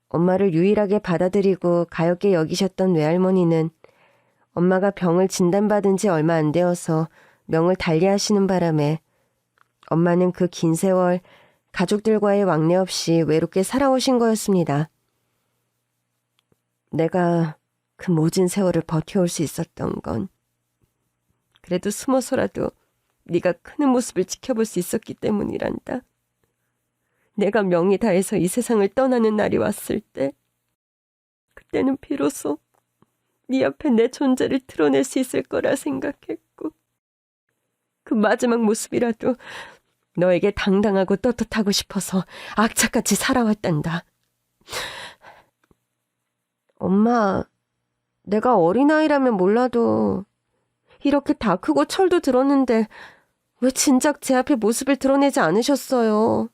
엄마를 유일하게 받아들이고 가엽게 여기셨던 외할머니는 엄마가 병을 진단받은 지 얼마 안 되어서 명을 달리하시는 바람에 엄마는 그 긴 세월 가족들과의 왕래 없이 외롭게 살아오신 거였습니다. 내가 그 모진 세월을 버텨올 수 있었던 건 그래도 숨어서라도 네가 크는 모습을 지켜볼 수 있었기 때문이란다. 내가 명이 다해서 이 세상을 떠나는 날이 왔을 때 그때는 비로소 네 앞에 내 존재를 드러낼 수 있을 거라 생각했고 그 마지막 모습이라도 너에게 당당하고 떳떳하고 싶어서 악착같이 살아왔단다. 엄마, 내가 어린아이라면 몰라도 이렇게 다 크고 철도 들었는데 왜 진작 제 앞에 모습을 드러내지 않으셨어요?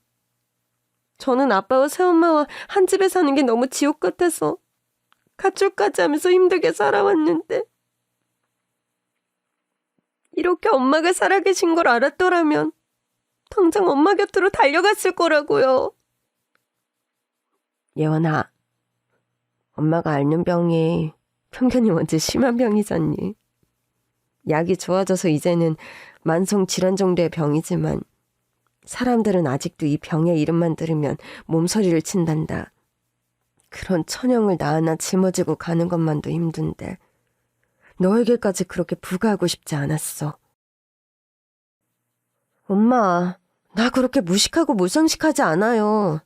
저는 아빠와 새엄마와 한 집에 사는 게 너무 지옥 같아서 가출까지 하면서 힘들게 살아왔는데 이렇게 엄마가 살아계신 걸 알았더라면 당장 엄마 곁으로 달려갔을 거라고요. 예원아, 엄마가 앓는 병이 편견이 뭔지 심한 병이잖니. 약이 좋아져서 이제는 만성 질환 정도의 병이지만 사람들은 아직도 이 병의 이름만 들으면 몸서리를 친단다. 그런 천형을 나 하나 짊어지고 가는 것만도 힘든데 너에게까지 그렇게 부과하고 싶지 않았어. 엄마, 나 그렇게 무식하고 무상식하지 않아요.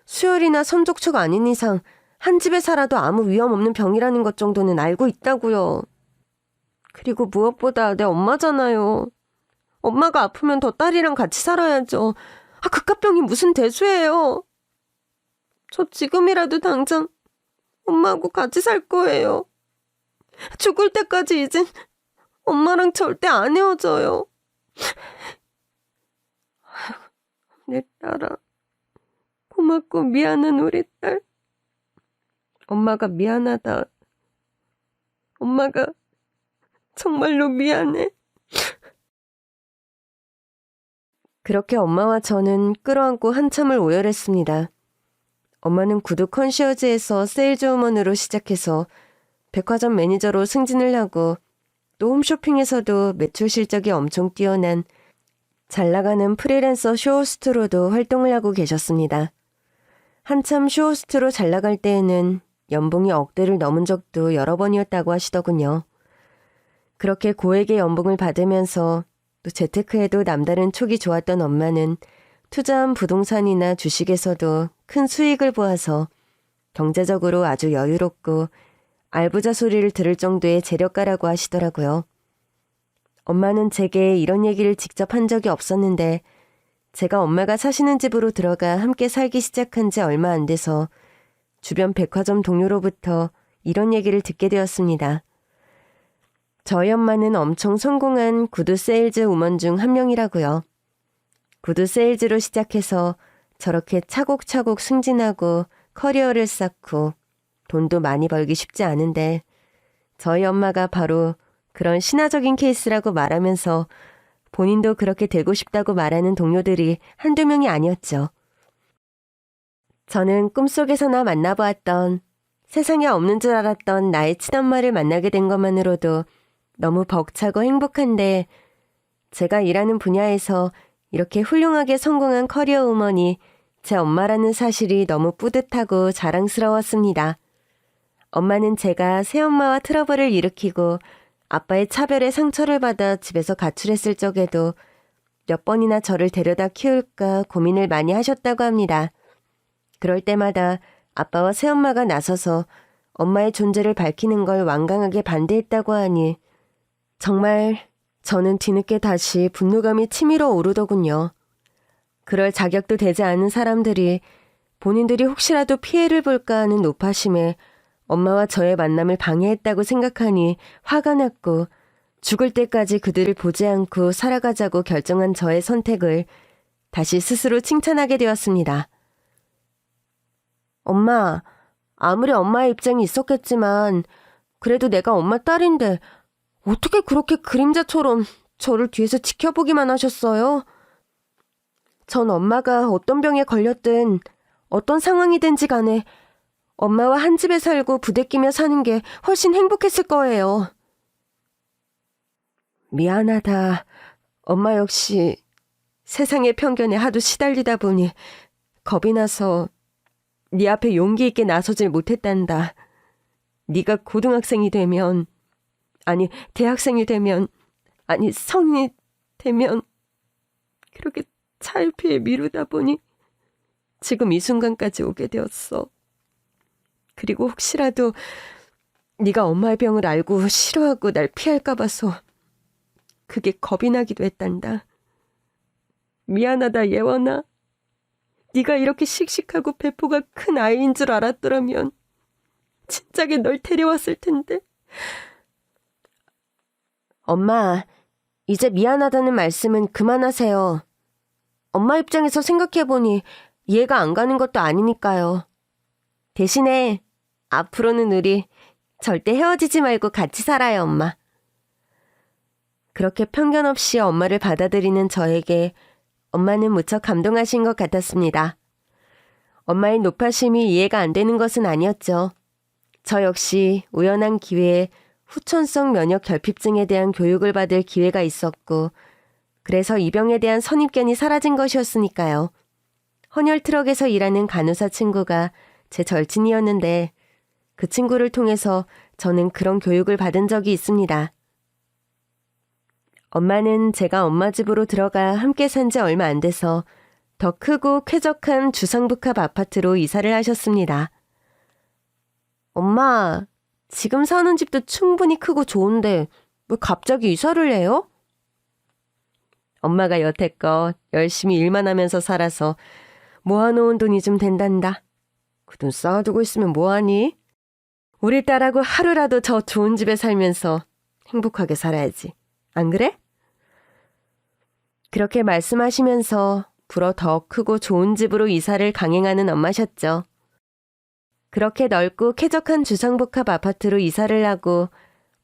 수혈이나 선족초가 아닌 이상 한 집에 살아도 아무 위험 없는 병이라는 것 정도는 알고 있다고요. 그리고 무엇보다 내 엄마잖아요. 엄마가 아프면 더 딸이랑 같이 살아야죠. 그깟 병이 무슨 대수예요. 저 지금이라도 당장 엄마하고 같이 살 거예요. 죽을 때까지 이젠 엄마랑 절대 안 헤어져요. 내 딸아, 고맙고 미안한 우리 딸. 엄마가 미안하다. 엄마가 정말로 미안해. 그렇게 엄마와 저는 끌어안고 한참을 오열했습니다. 엄마는 구두 컨시어지에서 세일즈 우먼으로 시작해서 백화점 매니저로 승진을 하고 또 홈쇼핑에서도 매출 실적이 엄청 뛰어난 잘 나가는 프리랜서 쇼호스트로도 활동을 하고 계셨습니다. 한참 쇼호스트로 잘 나갈 때에는 연봉이 억대를 넘은 적도 여러 번이었다고 하시더군요. 그렇게 고액의 연봉을 받으면서 또 재테크에도 남다른 촉이 좋았던 엄마는 투자한 부동산이나 주식에서도 큰 수익을 보아서 경제적으로 아주 여유롭고 알부자 소리를 들을 정도의 재력가라고 하시더라고요. 엄마는 제게 이런 얘기를 직접 한 적이 없었는데 제가 엄마가 사시는 집으로 들어가 함께 살기 시작한 지 얼마 안 돼서 주변 백화점 동료로부터 이런 얘기를 듣게 되었습니다. 저희 엄마는 엄청 성공한 구두 세일즈 우먼 중 한 명이라고요. 구두 세일즈로 시작해서 저렇게 차곡차곡 승진하고 커리어를 쌓고 돈도 많이 벌기 쉽지 않은데 저희 엄마가 바로 그런 신화적인 케이스라고 말하면서 본인도 그렇게 되고 싶다고 말하는 동료들이 한두 명이 아니었죠. 저는 꿈속에서나 만나보았던 세상에 없는 줄 알았던 나의 친엄마를 만나게 된 것만으로도 너무 벅차고 행복한데 제가 일하는 분야에서 이렇게 훌륭하게 성공한 커리어 우먼이 제 엄마라는 사실이 너무 뿌듯하고 자랑스러웠습니다. 엄마는 제가 새엄마와 트러블을 일으키고 아빠의 차별에 상처를 받아 집에서 가출했을 적에도 몇 번이나 저를 데려다 키울까 고민을 많이 하셨다고 합니다. 그럴 때마다 아빠와 새엄마가 나서서 엄마의 존재를 밝히는 걸 완강하게 반대했다고 하니 정말 저는 뒤늦게 다시 분노감이 치밀어 오르더군요. 그럴 자격도 되지 않은 사람들이 본인들이 혹시라도 피해를 볼까 하는 노파심에 엄마와 저의 만남을 방해했다고 생각하니 화가 났고 죽을 때까지 그들을 보지 않고 살아가자고 결정한 저의 선택을 다시 스스로 칭찬하게 되었습니다. 엄마, 아무리 엄마의 입장이 있었겠지만 그래도 내가 엄마 딸인데 어떻게 그렇게 그림자처럼 저를 뒤에서 지켜보기만 하셨어요? 전 엄마가 어떤 병에 걸렸든 어떤 상황이든지 간에 엄마와 한 집에 살고 부대끼며 사는 게 훨씬 행복했을 거예요. 미안하다. 엄마 역시 세상의 편견에 하도 시달리다 보니 겁이 나서 네 앞에 용기 있게 나서질 못했단다. 네가 고등학생이 되면, 아니 대학생이 되면, 아니 성인이 되면 그렇게 차일피일 미루다 보니 지금 이 순간까지 오게 되었어. 그리고 혹시라도 네가 엄마의 병을 알고 싫어하고 날 피할까 봐서 그게 겁이 나기도 했단다. 미안하다 예원아. 네가 이렇게 씩씩하고 배포가 큰 아이인 줄 알았더라면 진작에 널 데려왔을 텐데. 엄마, 이제 미안하다는 말씀은 그만하세요. 엄마 입장에서 생각해보니 이해가 안 가는 것도 아니니까요. 대신에 앞으로는 우리 절대 헤어지지 말고 같이 살아요, 엄마. 그렇게 편견 없이 엄마를 받아들이는 저에게 엄마는 무척 감동하신 것 같았습니다. 엄마의 노파심이 이해가 안 되는 것은 아니었죠. 저 역시 우연한 기회에 후천성 면역 결핍증에 대한 교육을 받을 기회가 있었고, 그래서 이 병에 대한 선입견이 사라진 것이었으니까요. 헌혈 트럭에서 일하는 간호사 친구가 제 절친이었는데 그 친구를 통해서 저는 그런 교육을 받은 적이 있습니다. 엄마는 제가 엄마 집으로 들어가 함께 산 지 얼마 안 돼서 더 크고 쾌적한 주상복합 아파트로 이사를 하셨습니다. 엄마, 지금 사는 집도 충분히 크고 좋은데 왜 갑자기 이사를 해요? 엄마가 여태껏 열심히 일만 하면서 살아서 모아놓은 돈이 좀 된단다. 그 돈 쌓아두고 있으면 뭐하니? 우리 딸하고 하루라도 저 좋은 집에 살면서 행복하게 살아야지. 안 그래? 그렇게 말씀하시면서 불어 더 크고 좋은 집으로 이사를 강행하는 엄마셨죠. 그렇게 넓고 쾌적한 주상복합 아파트로 이사를 하고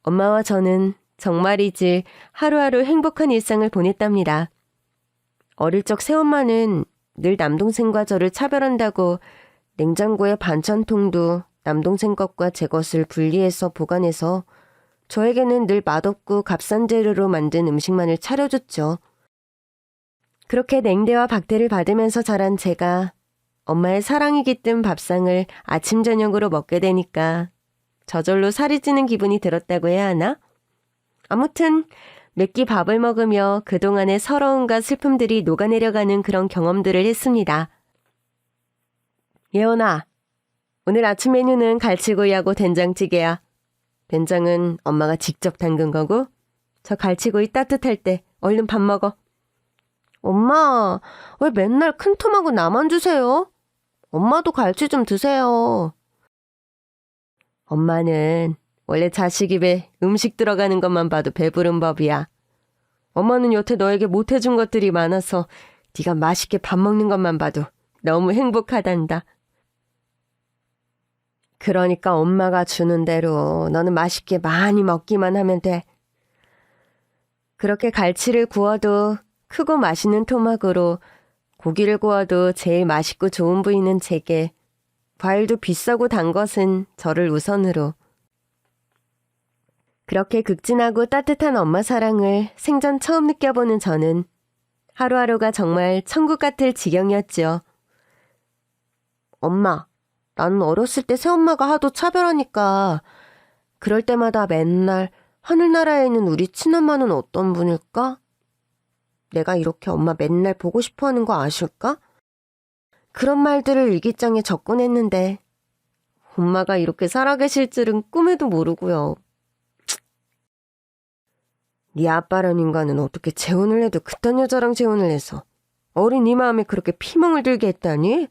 엄마와 저는 정말이지 하루하루 행복한 일상을 보냈답니다. 어릴 적 새엄마는 늘 남동생과 저를 차별한다고 냉장고의 반찬통도 남동생 것과 제 것을 분리해서 보관해서 저에게는 늘 맛없고 값싼 재료로 만든 음식만을 차려줬죠. 그렇게 냉대와 박대를 받으면서 자란 제가 엄마의 사랑이 깃든 밥상을 아침 저녁으로 먹게 되니까 저절로 살이 찌는 기분이 들었다고 해야 하나? 아무튼 몇 끼 밥을 먹으며 그동안의 서러움과 슬픔들이 녹아내려가는 그런 경험들을 했습니다. 예원아, 오늘 아침 메뉴는 갈치구이하고 된장찌개야. 된장은 엄마가 직접 담근 거고 저 갈치구이 따뜻할 때 얼른 밥 먹어. 엄마, 왜 맨날 큰 톰하고 나만 주세요? 엄마도 갈치 좀 드세요. 엄마는 원래 자식 입에 음식 들어가는 것만 봐도 배부른 법이야. 엄마는 여태 너에게 못해준 것들이 많아서 네가 맛있게 밥 먹는 것만 봐도 너무 행복하단다. 그러니까 엄마가 주는 대로 너는 맛있게 많이 먹기만 하면 돼. 그렇게 갈치를 구워도 크고 맛있는 토막으로, 고기를 구워도 제일 맛있고 좋은 부위는 제게, 과일도 비싸고 단 것은 저를 우선으로. 그렇게 극진하고 따뜻한 엄마 사랑을 생전 처음 느껴보는 저는 하루하루가 정말 천국 같을 지경이었지요. 엄마, 나는 어렸을 때 새엄마가 하도 차별하니까 그럴 때마다 맨날 하늘나라에 있는 우리 친엄마는 어떤 분일까? 내가 이렇게 엄마 맨날 보고 싶어하는 거 아실까? 그런 말들을 일기장에 적곤 했는데 엄마가 이렇게 살아계실 줄은 꿈에도 모르고요. 네 아빠란 인간은 어떻게 재혼을 해도 그딴 여자랑 재혼을 해서 어린 네 마음에 그렇게 피멍을 들게 했다니?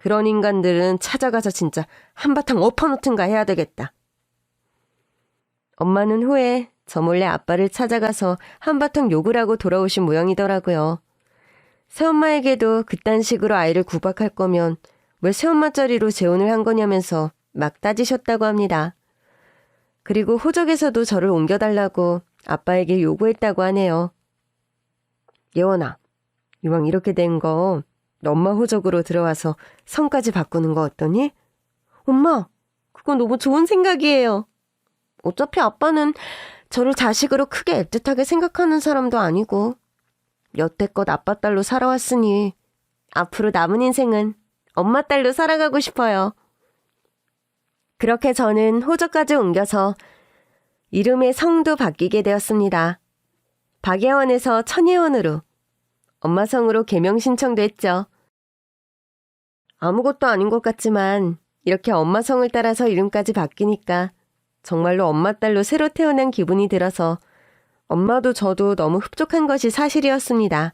그런 인간들은 찾아가서 진짜 한바탕 엎어놓든가 해야 되겠다. 엄마는 후에 저 몰래 아빠를 찾아가서 한바탕 욕을 하고 돌아오신 모양이더라고요. 새엄마에게도 그딴 식으로 아이를 구박할 거면 왜 새엄마 자리로 재혼을 한 거냐면서 막 따지셨다고 합니다. 그리고 호적에서도 저를 옮겨달라고 아빠에게 요구했다고 하네요. 예원아, 이왕 이렇게 된 거 너 엄마 호적으로 들어와서 성까지 바꾸는 거 어떠니? 엄마, 그건 너무 좋은 생각이에요. 어차피 아빠는 저를 자식으로 크게 애틋하게 생각하는 사람도 아니고 여태껏 아빠 딸로 살아왔으니 앞으로 남은 인생은 엄마 딸로 살아가고 싶어요. 그렇게 저는 호적까지 옮겨서 이름의 성도 바뀌게 되었습니다. 박예원에서 천예원으로 엄마 성으로 개명 신청도 했죠. 아무것도 아닌 것 같지만 이렇게 엄마 성을 따라서 이름까지 바뀌니까 정말로 엄마 딸로 새로 태어난 기분이 들어서 엄마도 저도 너무 흡족한 것이 사실이었습니다.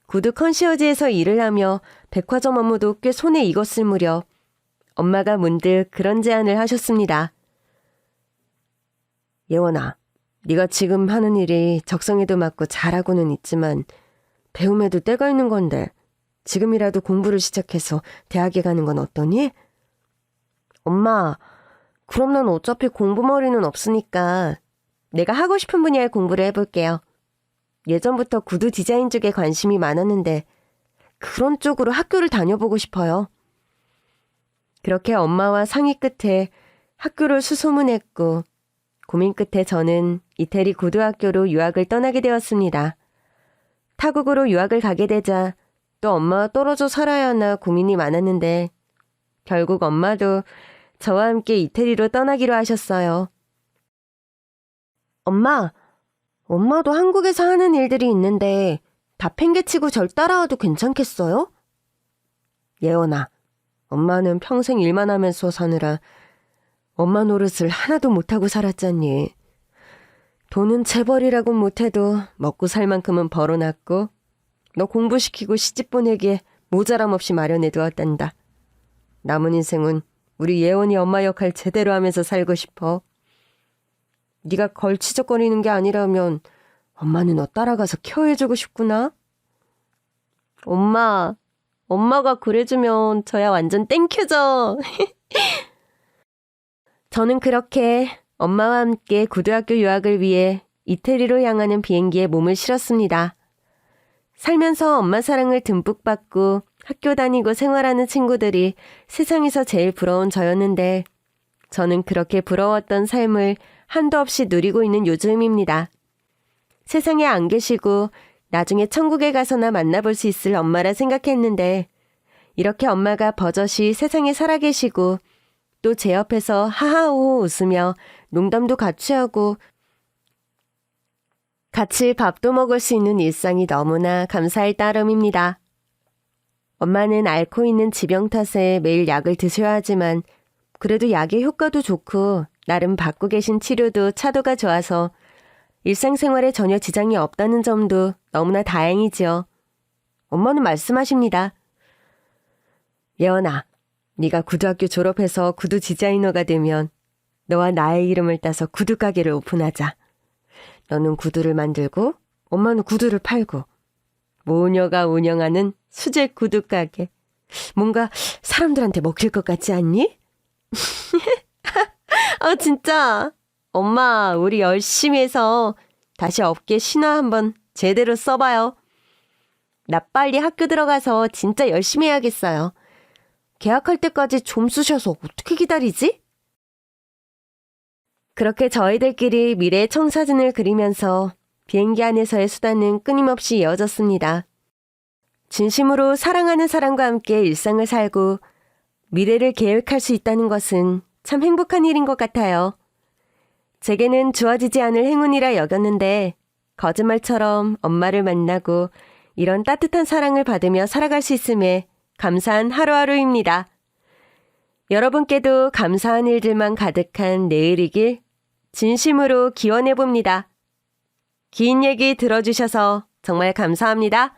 구두 컨시어지에서 일을 하며 백화점 업무도 꽤 손에 익었을 무렵 엄마가 문득 그런 제안을 하셨습니다. 예원아, 네가 지금 하는 일이 적성에도 맞고 잘하고는 있지만 배움에도 때가 있는 건데 지금이라도 공부를 시작해서 대학에 가는 건 어떠니? 엄마, 그럼 난 어차피 공부머리는 없으니까 내가 하고 싶은 분야의 공부를 해볼게요. 예전부터 구두 디자인 쪽에 관심이 많았는데 그런 쪽으로 학교를 다녀보고 싶어요. 그렇게 엄마와 상의 끝에 학교를 수소문했고 고민 끝에 저는 이태리 고등학교로 유학을 떠나게 되었습니다. 타국으로 유학을 가게 되자 또 엄마와 떨어져 살아야 하나 고민이 많았는데 결국 엄마도 저와 함께 이태리로 떠나기로 하셨어요. 엄마도 한국에서 하는 일들이 있는데 다 팽개치고 절 따라와도 괜찮겠어요? 예원아, 엄마는 평생 일만 하면서 사느라 엄마 노릇을 하나도 못하고 살았잖니. 돈은 재벌이라곤 못해도 먹고 살 만큼은 벌어놨고 너 공부시키고 시집 보내기에 모자람 없이 마련해두었단다. 남은 인생은 우리 예원이 엄마 역할 제대로 하면서 살고 싶어. 네가 걸치적거리는 게 아니라면 엄마는 너 따라가서 케어해주고 싶구나. 엄마가 그래주면 저야 완전 땡큐죠. 저는 그렇게 엄마와 함께 고등학교 유학을 위해 이태리로 향하는 비행기에 몸을 실었습니다. 살면서 엄마 사랑을 듬뿍 받고 학교 다니고 생활하는 친구들이 세상에서 제일 부러운 저였는데 저는 그렇게 부러웠던 삶을 한도 없이 누리고 있는 요즘입니다. 세상에 안 계시고 나중에 천국에 가서나 만나볼 수 있을 엄마라 생각했는데 이렇게 엄마가 버젓이 세상에 살아계시고 또 제 옆에서 하하호호 웃으며 농담도 같이 하고 같이 밥도 먹을 수 있는 일상이 너무나 감사할 따름입니다. 엄마는 앓고 있는 지병 탓에 매일 약을 드셔야 하지만 그래도 약의 효과도 좋고 나름 받고 계신 치료도 차도가 좋아서 일상생활에 전혀 지장이 없다는 점도 너무나 다행이지요. 엄마는 말씀하십니다. 예원아, 네가 고등학교 졸업해서 구두 디자이너가 되면 너와 나의 이름을 따서 구두 가게를 오픈하자. 너는 구두를 만들고 엄마는 구두를 팔고 모녀가 운영하는 수제 구두 가게. 뭔가 사람들한테 먹힐 것 같지 않니? 진짜. 엄마, 우리 열심히 해서 다시 업계 신화 한번 제대로 써봐요. 나 빨리 학교 들어가서 진짜 열심히 해야겠어요. 계약할 때까지 좀 쓰셔서 어떻게 기다리지? 그렇게 저희들끼리 미래의 청사진을 그리면서 비행기 안에서의 수다는 끊임없이 이어졌습니다. 진심으로 사랑하는 사람과 함께 일상을 살고 미래를 계획할 수 있다는 것은 참 행복한 일인 것 같아요. 제게는 주어지지 않을 행운이라 여겼는데 거짓말처럼 엄마를 만나고 이런 따뜻한 사랑을 받으며 살아갈 수 있음에 감사한 하루하루입니다. 여러분께도 감사한 일들만 가득한 내일이길 진심으로 기원해봅니다. 긴 얘기 들어주셔서 정말 감사합니다.